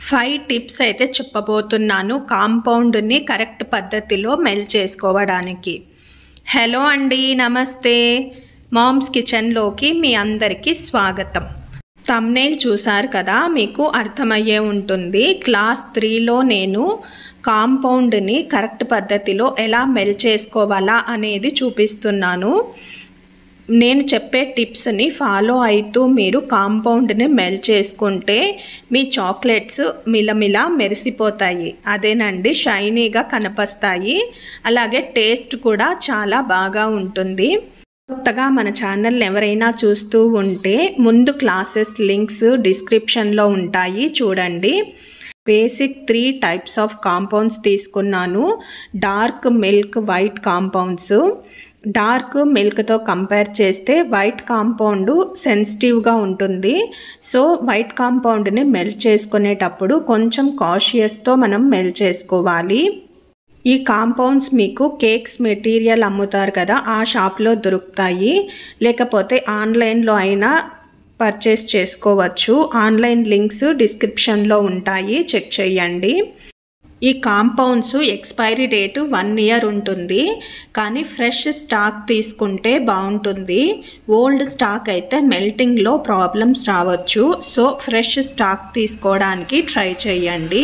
5 tips అయితే చెప్పబోతున్నాను కాంపౌండ్ని correct పద్ధతిలో మెల్ట్ చేసుకోవడానికి. హలో అండి, నమస్తే. మామ్స్ కిచెన్లోకి మీ అందరికీ స్వాగతం. థంబ్నెయిల్ చూసారు కదా, మీకు అర్థమయ్యే ఉంటుంది. క్లాస్ 3లో నేను కాంపౌండ్ని కరెక్ట్ పద్ధతిలో ఎలా మెల్ట్ చేసుకోవాలా అనేది చూపిస్తున్నాను. నేను చెప్పే టిప్స్ని ఫాలో అవుతూ మీరు కాంపౌండ్ని మెల్ట్ చేసుకుంటే మీ చాక్లెట్స్ మిలమిలా మెరిసిపోతాయి. అదేనండి, షైనీగా కనిపిస్తాయి. అలాగే టేస్ట్ కూడా చాలా బాగా ఉంటుంది. కొత్తగా మన ఛానల్ ఎవరైనా చూస్తూ ఉంటే ముందు క్లాసెస్ లింక్స్ డిస్క్రిప్షన్లో ఉంటాయి, చూడండి. బేసిక్ 3 టైప్స్ ఆఫ్ కాంపౌండ్స్ తీసుకున్నాను. Dark milk, white compounds. Dark మిల్క్తో కంపేర్ చేస్తే వైట్ కాంపౌండ్ సెన్సిటివ్గా ఉంటుంది. సో వైట్ కాంపౌండ్ని మెల్ట్ చేసుకునేటప్పుడు కొంచెం కాషియస్తో మనం మెల్ట్ చేసుకోవాలి. ఈ కాంపౌండ్స్ మీకు కేక్స్ మెటీరియల్ అమ్ముతారు కదా, ఆ షాప్లో దొరుకుతాయి. లేకపోతే ఆన్లైన్లో అయినా పర్చేస్ చేసుకోవచ్చు. ఆన్లైన్ లింక్స్ డిస్క్రిప్షన్లో ఉంటాయి, చెక్ చేయండి. ఈ కాంపౌండ్స్ ఎక్స్పైరీ డేటు 1 ఇయర్ ఉంటుంది. కానీ ఫ్రెష్ స్టాక్ తీసుకుంటే బాగుంటుంది. ఓల్డ్ స్టాక్ అయితే మెల్టింగ్లో ప్రాబ్లమ్స్ రావచ్చు. సో ఫ్రెష్ స్టాక్ తీసుకోవడానికి ట్రై చేయండి.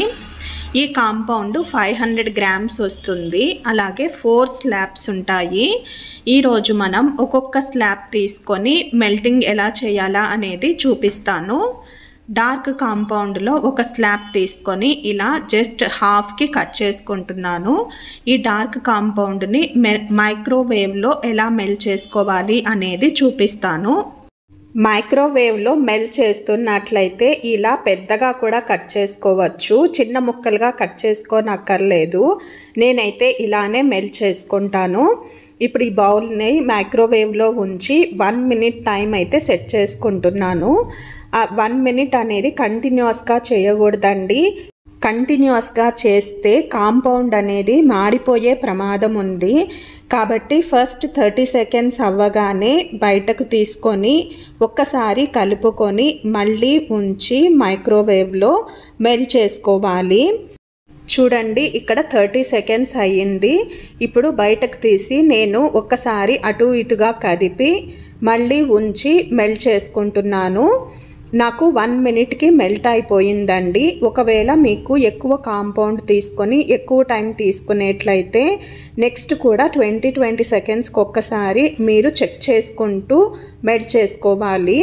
ఈ కాంపౌండ్ 500 గ్రామ్స్ వస్తుంది. అలాగే 4 స్లాబ్స్ ఉంటాయి. ఈరోజు మనం ఒక్కొక్క స్లాబ్ తీసుకొని మెల్టింగ్ ఎలా చేయాలా అనేది చూపిస్తాను. డార్క్ కాంపౌండ్లో ఒక స్లాబ్ తీసుకొని ఇలా జస్ట్ హాఫ్కి కట్ చేసుకుంటున్నాను. ఈ డార్క్ కాంపౌండ్ని మైక్రోవేవ్లో ఎలా మెల్ట్ చేసుకోవాలి అనేది చూపిస్తాను. మైక్రోవేవ్లో మెల్ట్ చేస్తున్నట్లయితే ఇలా పెద్దగా కూడా కట్ చేసుకోవచ్చు. చిన్న ముక్కలుగా కట్ చేసుకోనక్కర్లేదు. నేనైతే ఇలానే మెల్ట్ చేసుకుంటాను. ఇప్పుడు ఈ బౌల్ని మైక్రోవేవ్లో ఉంచి 1 మినిట్ టైం అయితే సెట్ చేసుకుంటున్నాను. 1 మినిట్ అనేది కంటిన్యూస్గా చేయకూడదండి. కంటిన్యూస్గా చేస్తే కాంపౌండ్ అనేది మాడిపోయే ప్రమాదం ఉంది. కాబట్టి ఫస్ట్ 30 సెకండ్స్ అవ్వగానే బయటకు తీసుకొని ఒక్కసారి కలుపుకొని మళ్ళీ ఉంచి మైక్రోవేవ్లో మెల్ట్ చేసుకోవాలి. చూడండి, ఇక్కడ 30 సెకండ్స్ అయ్యింది. ఇప్పుడు బయటకు తీసి నేను ఒక్కసారి అటు ఇటుగా కదిపి మళ్ళీ ఉంచి మెల్ట్ చేసుకుంటున్నాను. నాకు 1 మినిట్కి మెల్ట్ అయిపోయిందండి. ఒకవేళ మీకు ఎక్కువ కాంపౌండ్ తీసుకొని ఎక్కువ టైం తీసుకునేట్లయితే నెక్స్ట్ కూడా 20 సెకండ్స్కి ఒక్కసారి మీరు చెక్ చేసుకుంటూ మెల్ట్ చేసుకోవాలి.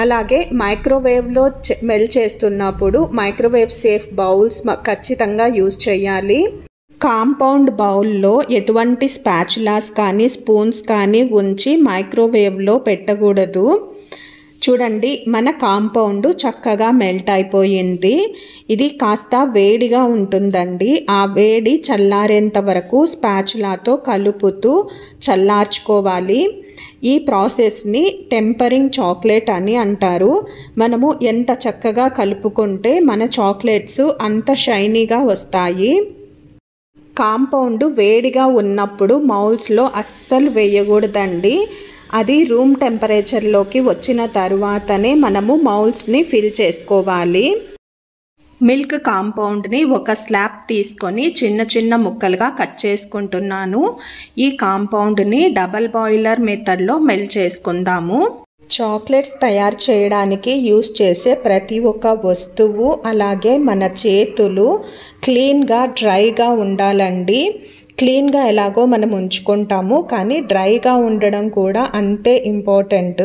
అలాగే మైక్రోవేవ్లో మెల్ట్ చేస్తున్నప్పుడు మైక్రోవేవ్ సేఫ్ బౌల్స్ ఖచ్చితంగా యూజ్ చేయాలి. కాంపౌండ్ బౌల్లో ఎటువంటి స్పాచులాస్ కానీ స్పూన్స్ కానీ ఉంచి మైక్రోవేవ్లో పెట్టకూడదు. చూడండి, మన కాంపౌండ్ చక్కగా మెల్ట్ అయిపోయింది. ఇది కాస్త వేడిగా ఉంటుందండి. ఆ వేడి చల్లారేంత వరకు స్పాచులాతో కలుపుతూ చల్లార్చుకోవాలి. ఈ ప్రాసెస్ని టెంపరింగ్ చాక్లెట్ అని అంటారు. మనము ఎంత చక్కగా కలుపుకుంటే మన చాక్లెట్స్ అంత షైనీగా వస్తాయి. కాంపౌండ్ వేడిగా ఉన్నప్పుడు మౌల్స్లో అస్సలు వేయకూడదండి. అది రూమ్ టెంపరేచర్లోకి వచ్చిన తర్వాతనే మనము మౌల్స్ని ఫిల్ చేసుకోవాలి. మిల్క్ కాంపౌండ్ని ఒక స్లాబ్ తీసుకొని చిన్న చిన్న ముక్కలుగా కట్ చేసుకుంటున్నాను. ఈ కాంపౌండ్ని డబల్ బాయిలర్ మెథడ్లో మెల్ట్ చేసుకుందాము. చాక్లెట్స్ తయారు చేయడానికి యూస్ చేసే ప్రతి ఒక్క వస్తువు అలాగే మన చేతులు క్లీన్గా డ్రైగా ఉండాలండి. క్లీన్గా ఎలాగో మనం ఉంచుకుంటాము, కానీ డ్రైగా ఉండడం కూడా అంతే ఇంపార్టెంట్.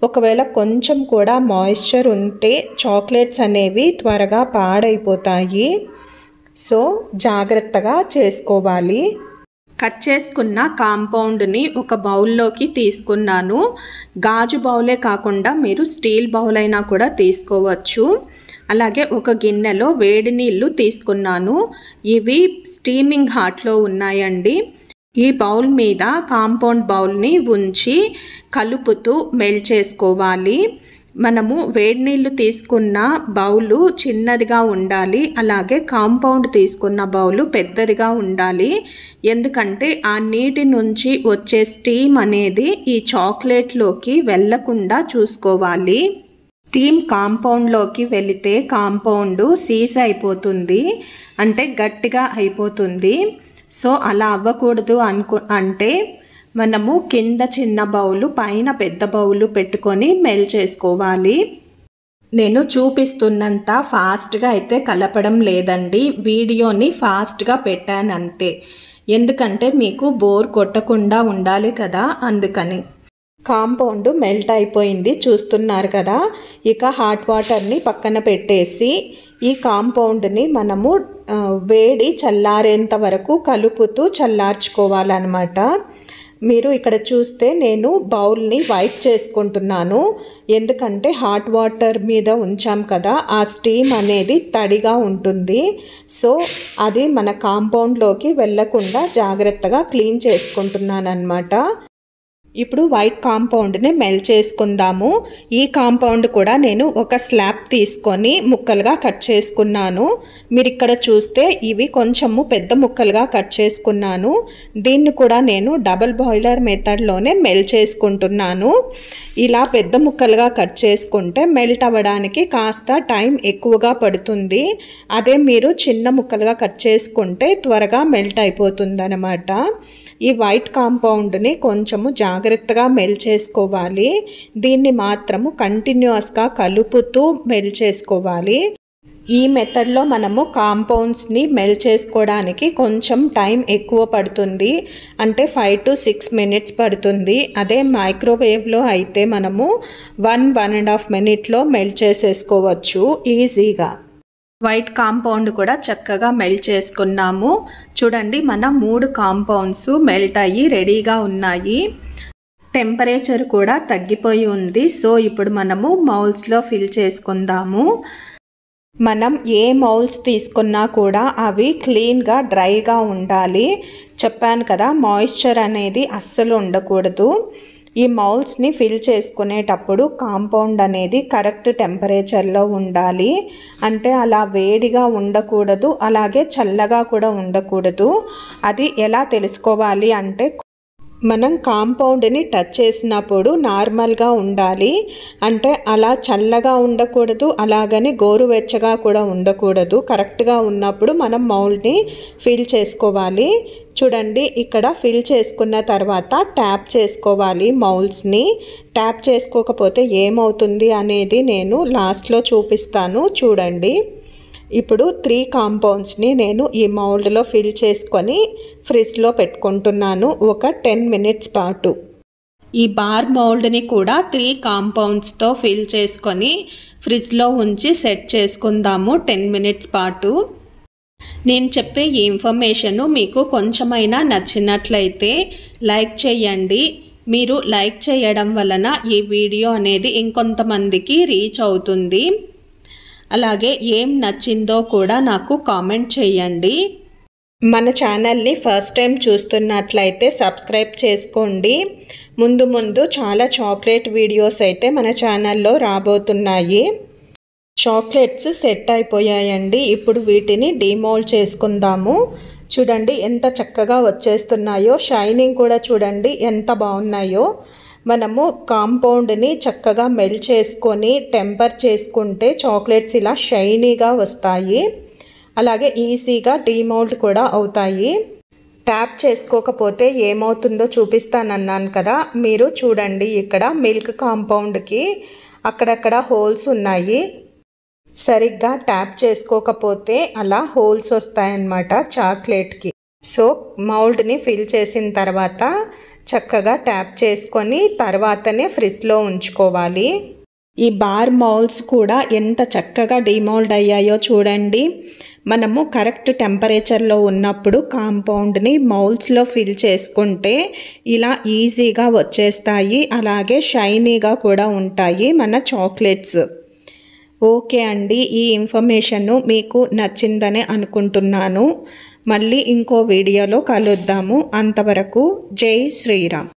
ఒకవేళ కొంచెం కూడా మాయిశ్చర్ ఉంటే చాక్లెట్స్ అనేవి త్వరగా పాడైపోతాయి. సో జాగ్రత్తగా చేసుకోవాలి. కట్ చేసుకున్న కాంపౌండ్ని ఒక బౌల్లోకి తీసుకున్నాను. గాజు బౌలే కాకుండా మీరు స్టీల్ బౌల్ అయినా కూడా తీసుకోవచ్చు. అలాగే ఒక గిన్నెలో వేడి నీళ్ళు తీసుకున్నాను. ఇవి స్టీమింగ్ హాట్లో ఉన్నాయండి. ఈ బౌల్ మీద కాంపౌండ్ బౌల్ని ఉంచి కలుపుతూ మెల్ట్ చేసుకోవాలి. మనము వేడి నీళ్ళు తీసుకున్న బౌలు చిన్నదిగా ఉండాలి. అలాగే కాంపౌండ్ తీసుకున్న బౌలు పెద్దదిగా ఉండాలి. ఎందుకంటే ఆ నీటి నుంచి వచ్చే స్టీమ్ అనేది ఈ చాక్లెట్లోకి వెళ్ళకుండా చూసుకోవాలి. స్టీమ్ కాంపౌండ్లోకి వెళితే కాంపౌండ్ సీజ్ అయిపోతుంది, అంటే గట్టిగా అయిపోతుంది. సో అలా అవ్వకూడదు అంటే మనము కింద చిన్న బౌలు పైన పెద్ద బౌలు పెట్టుకొని మెల్ట్ చేసుకోవాలి. నేను చూపిస్తున్నంత ఫాస్ట్గా అయితే కలపడం లేదండి, వీడియోని ఫాస్ట్గా పెట్టాను అంతే. ఎందుకంటే మీకు బోర్ కొట్టకుండా ఉండాలి కదా, అందుకని. కాంపౌండ్ మెల్ట్ అయిపోయింది చూస్తున్నారు కదా. ఇక హాట్ వాటర్ని పక్కన పెట్టేసి ఈ కాంపౌండ్ని మనము వేడి చల్లారేంత వరకు కలుపుతూ చల్లార్చుకోవాలన్నమాట. మీరు ఇక్కడ చూస్తే నేను బౌల్ని వైప్ చేసుకుంటున్నాను, ఎందుకంటే హాట్ వాటర్ మీద ఉంచాం కదా, ఆ స్టీమ్ అనేది తడిగా ఉంటుంది. సో అది మన కాంపౌండ్లోకి వెళ్ళకుండా జాగ్రత్తగా క్లీన్ చేసుకుంటున్నాను అన్నమాట. ఇప్పుడు వైట్ కాంపౌండ్ని మెల్ట్ చేసుకుందాము. ఈ కాంపౌండ్ కూడా నేను ఒక స్లాబ్ తీసుకొని ముక్కలుగా కట్ చేసుకున్నాను. మీరు ఇక్కడ చూస్తే ఇవి కొంచెము పెద్ద ముక్కలుగా కట్ చేసుకున్నాను. దీన్ని కూడా నేను డబుల్ బాయిలర్ మెథడ్లోనే మెల్ట్ చేసుకుంటున్నాను. ఇలా పెద్ద ముక్కలుగా కట్ చేసుకుంటే మెల్ట్ అవ్వడానికి కాస్త టైం ఎక్కువగా పడుతుంది. అదే మీరు చిన్న ముక్కలుగా కట్ చేసుకుంటే త్వరగా మెల్ట్ అయిపోతుంది అన్నమాట. ఈ వైట్ కాంపౌండ్ని కొంచెము జాగ్రత్తగా మెల్ట్ చేసుకోవాలి. దీన్ని మాత్రము కంటిన్యూస్గా కలుపుతూ మెల్ట్ చేసుకోవాలి. ఈ మెథడ్లో మనము కాంపౌండ్స్ని మెల్ట్ చేసుకోవడానికి కొంచెం టైం ఎక్కువ పడుతుంది, అంటే 5 to 6 minutes పడుతుంది. అదే మైక్రోవేవ్లో అయితే మనము 1-1.5 minutes మెల్ట్ చేసేసుకోవచ్చు ఈజీగా. వైట్ కాంపౌండ్ కూడా చక్కగా మెల్ట్ చేసుకున్నాము. చూడండి, మన 3 కాంపౌండ్స్ మెల్ట్ అయ్యి రెడీగా ఉన్నాయి. టెంపరేచర్ కూడా తగ్గిపోయి ఉంది. సో ఇప్పుడు మనము మౌల్స్లో ఫిల్ చేసుకుందాము. మనం ఏ మౌల్స్ తీసుకున్నా కూడా అవి క్లీన్గా డ్రైగా ఉండాలి. చెప్పాను కదా, మాయిశ్చర్ అనేది అస్సలు ఉండకూడదు. ఈ మౌల్స్ని ఫిల్ చేసుకునేటప్పుడు కాంపౌండ్ అనేది కరెక్ట్ టెంపరేచర్లో ఉండాలి, అంటే అలా వేడిగా ఉండకూడదు, అలాగే చల్లగా కూడా ఉండకూడదు. అది ఎలా తెలుసుకోవాలి అంటే మనం కాంపౌండ్ని టచ్ చేసినప్పుడు నార్మల్గా ఉండాలి, అంటే అలా చల్లగా ఉండకూడదు, అలాగని గోరువెచ్చగా కూడా ఉండకూడదు. కరెక్ట్గా ఉన్నప్పుడు మనం మౌల్డ్ని ఫిల్ చేసుకోవాలి. చూడండి, ఇక్కడ ఫిల్ చేసుకున్న తర్వాత ట్యాప్ చేసుకోవాలి మౌల్స్ని. ట్యాప్ చేసుకోకపోతే ఏమవుతుంది అనేది నేను లాస్ట్లో చూపిస్తాను, చూడండి. ఇప్పుడు 3 కాంపౌండ్స్ని నేను ఈ మౌల్డ్లో ఫిల్ చేసుకొని ఫ్రిడ్జ్లో పెట్టుకుంటున్నాను ఒక 10 minutes పాటు. ఈ బార్ మౌల్డ్ని కూడా 3 కాంపౌండ్స్తో ఫిల్ చేసుకొని ఫ్రిడ్జ్లో ఉంచి సెట్ చేసుకుందాము 10 minutes పాటు. నేను చెప్పే ఈ ఇన్ఫర్మేషను మీకు కొంచెమైనా నచ్చినట్లయితే లైక్ చేయండి. మీరు లైక్ చేయడం వలన ఈ వీడియో అనేది ఇంకొంతమందికి రీచ్ అవుతుంది. అలాగే ఏం నచ్చిందో కూడా నాకు కామెంట్ చేయండి. మన ఛానల్ని ఫస్ట్ టైం చూస్తున్నట్లయితే సబ్స్క్రైబ్ చేసుకోండి. ముందు చాలా చాక్లెట్ వీడియోస్ అయితే మన ఛానల్లో రాబోతున్నాయి. చాక్లెట్స్ సెట్ అయిపోయాయండి. ఇప్పుడు వీటిని డీమోల్డ్ చేసుకుందాము. చూడండి ఎంత చక్కగా వచ్చేస్తున్నాయో, షైనింగ్ కూడా చూడండి ఎంత బాగున్నాయో. మనము కాంపౌండ్ని చక్కగా మెల్ట్ చేసుకొని టెంపర్ చేసుకుంటే చాక్లెట్స్ ఇలా షైనీగా వస్తాయి, అలాగే ఈజీగా డీమోల్డ్ కూడా అవుతాయి. ట్యాప్ చేసుకోకపోతే ఏమవుతుందో చూపిస్తానన్నాను కదా, మీరు చూడండి ఇక్కడ మిల్క్ కాంపౌండ్కి అక్కడక్కడ హోల్స్ ఉన్నాయి. సరిగ్గా ట్యాప్ చేసుకోకపోతే అలా హోల్స్ వస్తాయన్నమాట చాక్లెట్కి. సో మౌల్డ్ని ఫిల్ చేసిన తర్వాత చక్కగా ట్యాప్ చేసుకొని తర్వాతనే ఫ్రిడ్జ్లో ఉంచుకోవాలి. ఈ బార్ మౌల్స్ కూడా ఎంత చక్కగా డీమోల్డ్ అయ్యాయో చూడండి. మనము కరెక్ట్ టెంపరేచర్లో ఉన్నప్పుడు కాంపౌండ్ని మౌల్స్లో ఫిల్ చేసుకుంటే ఇలా ఈజీగా వచ్చేస్తాయి, అలాగే షైనీగా కూడా ఉంటాయి మన చాక్లెట్స్. ఓకే అండి, ఈ ఇన్ఫర్మేషన్ మీకు నచ్చిందనే అనుకుంటున్నాను. మళ్ళీ ఇంకో వీడియోలో కలుద్దాము. అంతవరకు జై శ్రీరామ్.